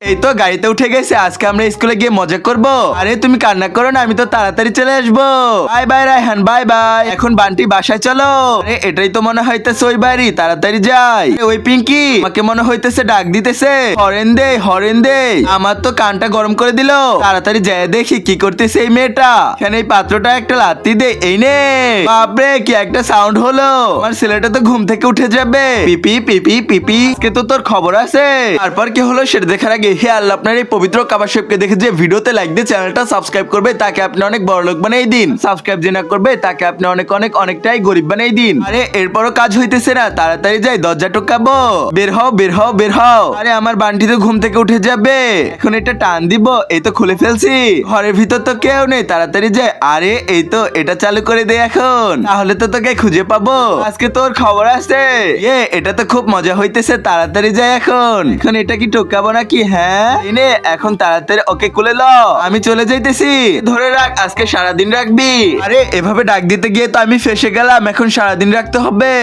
এই তো গাড়িতে উঠে গেছে, আজকে আমরা স্কুলে গিয়ে মজা করব। আরে তুমি কান্না করো না, আমি তো তাড়াতাড়ি চলে আসবো। Bye bye Raihan, bye bye. এখন বান্টি বাসায় চলো। আরে এটাই তো মনে হইতেছে ওই বাড়ি, তাড়াতাড়ি যাই। ওই পিঙ্কি আমাকে মনে হইতেছে ডাক দিতেছে, হরেন দে হরেন দে। আমার তো কানটা গরম করে দিল। তাড়াতাড়ি যাই দেখি কি করতেছে এই মেয়েটা। এখানে এই পাত্রটা একটা লাত্তি দে। এই নে। বাপরে কি একটা সাউন্ড হলো। আমার ছেলেটা তো ঘুম থেকে উঠে যাবে। পিপি পিপি পিপি, আজকে তো তোর খবর আছে। তারপর কি হলো সেটা দেখার আগে হে আল্লাহ, আপনার এই পবিত্র কাবার শরীফকে দেখে যে ভিডিওতে লাইক দিয়ে চ্যানেলটা সাবস্ক্রাইব করবে, তাকে আপনি অনেক বড় লোক বানিয়ে দিন। সাবস্ক্রাইব যে না করবে তাকে আপনি অনেক অনেক অনেকটাই গরিব বানিয়ে দিন। আরে এরপরও কাজ হইতেছে না, তাড়াতাড়ি যাই দরজা টোকাবো। বের হও বের হও বের হও। আরে আমার বান্টি তো ঘুম থেকে উঠে যাবে। এখন এটা টান দিব, এই তো খুলে ফেলছি। ঘরের ভিতর তো কেউ নেই, তাড়াতাড়ি যাই। আরে এই তো এটা চালু করে দে এখন, তাহলে তো তোকে খুঁজে পাবো। আজকে তোর খবর আছে। এটা তো খুব মজা হইতেছে, তাড়াতাড়ি যাই এখন। এখন এটা কি টোকাবো নাকি? হ্যাঁ এনে এখন তাড়াতাড়ি ওকে খুলে ল, আমি চলে যাইতেছি। ধরে রাখ, আজকে সারাদিন রাখবি। আরে এভাবে ডাক দিতে গিয়ে তো আমি ফেসে গেলাম, এখন সারাদিন রাখতে হবে।